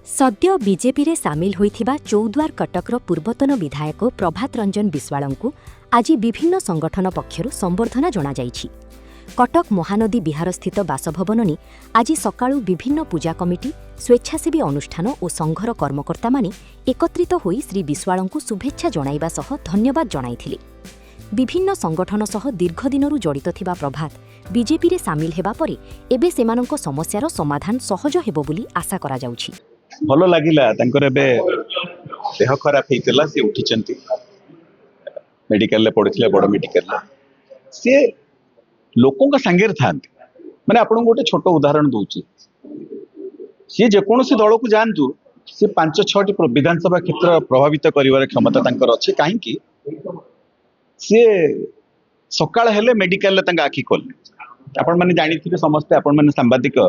सद्य बीजेपी रे सामिल होइथिबा चौद्वार कटकर पूर्वतन विधायक प्रभात रंजन विश्वाळଙ୍କୁ आज विभिन्न संगठन पक्षरु संबर्धना जणा जाइछि। कटक महानदी विहार स्थित बासभवननी आज सकाळु विभिन्न पूजा कमिटी स्वेच्छासेवी अनुष्ठान और संघर कर्मकर्ता माने एकत्रित होई श्री विश्वाळଙ୍କୁ शुभेच्छा जणाइबा सह धन्यवाद जणाइथिले। विभिन्न संगठन सह दीर्घ दिनरु जड़ित थिबा प्रभात बीजेपी रे सामिल हेबा परे एबे सेमानंको समस्यार समाधान सहज हेबो बोली आशा करा जाउछि। भल लगिला तांकर एबे देह खराब हेतिला से उठिचंती मेडिकल ले पड़थिले बड़ मेडिकल से लोकों का संगे थांती माने आपन गोटे छोट उदाहरण दूची सी जे कोनोसी दल को जानतु से 5-6 विधानसभा क्षेत्र प्रभावित करिवार क्षमता तांकर अछि काहे कि से सकाळ हेले मेडिकल ले तांका आखि खोलले। आपण माने जानिथिबे समस्त आपण माने सांबादिक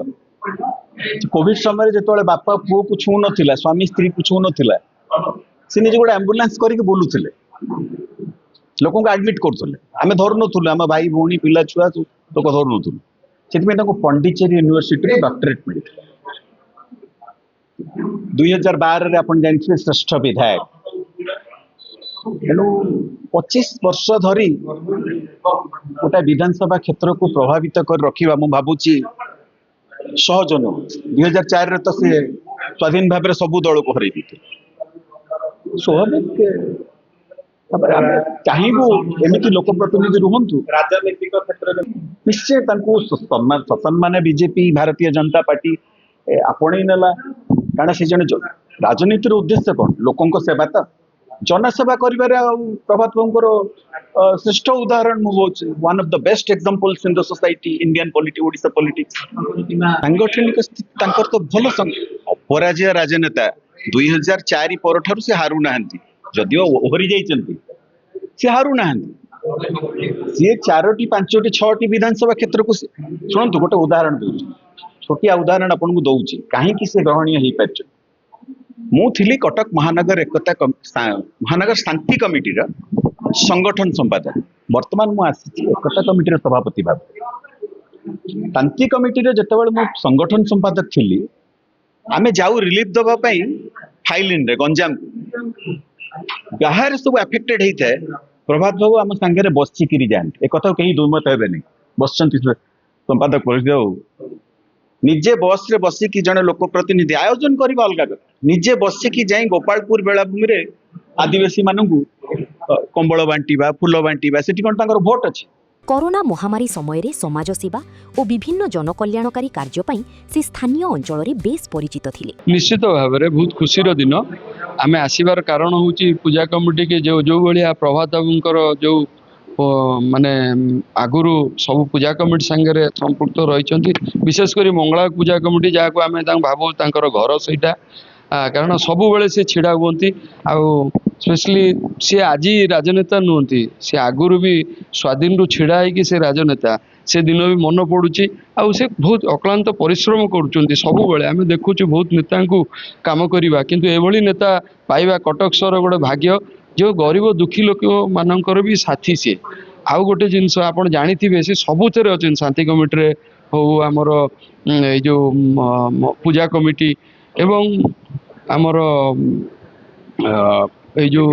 कोविड समय जो बापा पुओ को छू ना स्वामी स्त्री को छू ना से निजे गोटे एम्बुलेंस करके बुलूले लोक को एडमिट करुले आम धरु नुलु आम भाई भौणी पिला छुआ लोक धरु नुलु से पंडिचेरी यूनिवर्सिटी डॉक्टरेट मिलता 2012 आप जानते श्रेष्ठ विधायक तेणु 25 वर्ष धरी गोटे विधानसभा क्षेत्र को प्रभावित कर रखा मुझे भावुची सहज नुह 2004 तो सी स्वाधीन भाव में सबू दल को हर स्वाभाविक चाहबू एमती लोक प्रतिनिधि रुहतु राजनैतिक क्षेत्र में निश्चय सम्मान बीजेपी भारतीय जनता पार्टी आपणे नेला कारण से जन राजनीतिर उद्देश्य कौन लोकों सेवा तो जनसेवा कर प्रभात बाबूर श्रेष्ठ उदाहरण मुझे one of the best examples in the society Indian politics Odisha politics सांगठनिक स्थिति तो भल अपराजय राजनेता 2004 पर ठारू से हारू ना जदिव ओहरी जाइछन्ती से हारू ना सी 4टी 5टी 6टी विधानसभा क्षेत्र को शुणु गोटे उदाहरण दूँ छोटिया उदाहरण आपको दौची कहीं से ग्रहणीय हो पार मु थिली कटक महानगर एकता महानगर शांति कमिटी संगठन संपादक वर्तमान मुझे एकता कमिटी सभापति भाव शांति कमिटी जितेबाला मु संगठन संपादक थी आमे जाऊ रिलीफ दवाई फाइलिन रे गंजाम गाँव सब एफेक्टेड होता है प्रभात बाबू आम सांगे बसिकी जाते एक कहीं दुमत हे नहीं बस संपादक निजे बस रे बसिकी जड़े लोक प्रतिनिधि आयोजन करवा अलग कथा निजे बसिकी जाए गोपालपुर बेलाभूमि रे आदिवासी मानू कंबल बांटा फूल बांटा से भोट अच्छी। कोरोना महामारी समय रे समाज सेवा और विभिन्न जनकल्याणकारी कार्य पई से स्थानीय अंचल रे बेस परिचित थिले। निश्चित भाव में बहुत खुशीर दिन आम आसबार कारण होची पूजा कमिटी के जो भाया प्रभात बाबूंकर जो माने आगुरु सब पूजा कमिटी संगे संपुक्त रही विशेषकर मंगला पूजा कमिटी जहाँ को आम भावु घर सहीटा कारण सबु बेले से छिड़ा हुंती स्पेशली सी आज राजनेता नुहति सी आगुरु भी स्वाधीन रु छिड़ा है से राजनेता से दिन भी मन पड़ुची से बहुत अक्लांत परिश्रम करुँच सबु बेले आम देखु बहुत नेता को काम करवा किंतु एभली नेता पाइबा कटक सहर गोटे भाग्य जो गरीब दुखी लोक मानकर भी साथी सी आउ गोटे जिनस आप जानी से सबुथे अच्छे शांति कमिटी हो आमर जो पूजा कमिटी एवं आमर जो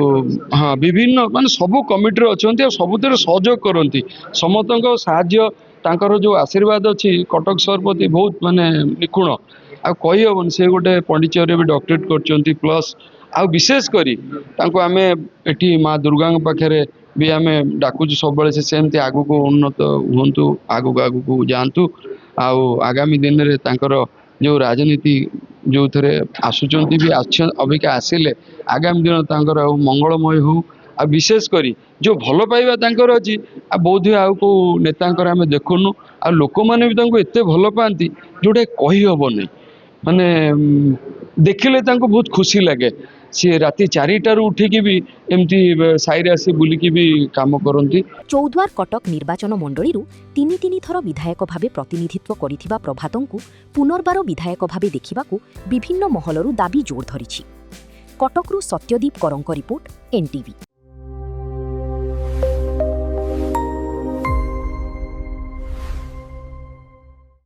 हाँ विभिन्न मान सबू कमिटी अच्छा सबुथे सहयोग करती समस्त साहाय्य तांकर जो आशीर्वाद अच्छी कटक सहर प्रति बहुत माने निपुण आ कही हेन से गोटे पंडिचेरी भी डॉक्टरेट कर प्लस आ विशेष करी आमे एठी माँ दुर्गा पाखे भी आम डाकुचु सब से सेमती आगु को उन्नत हूँ आगु आगु जातु आगामी दिन में तांकर जो राजनीति जो थे आसुचंती भी अबिका आसिले आगामी दिन तांकर मंगलमय हो आ विशेष करी जो भल पाइबा तांकर अच्छी आ बोध आउ को नेतांकर आम देखुनु आ लोक मैंने भी तांको एते भल पाती जोटा कही हम नहीं माने देखिले तांको बहुत खुशी लगे सी राति 4टार उठिकी भी एमती साइरे आसी बुलिकी भी काम करती। चौद्वार कटक निर्वाचन मंडली 3 थर विधायक भावे प्रतिनिधित्व करिथिबा प्रभातंकु पुनर्बार विधायक भावे देखिबाकू विभिन्न महलरू दाबी जोर धरिछि। कटकरू सत्यदीप करंक रिपोर्ट NTV।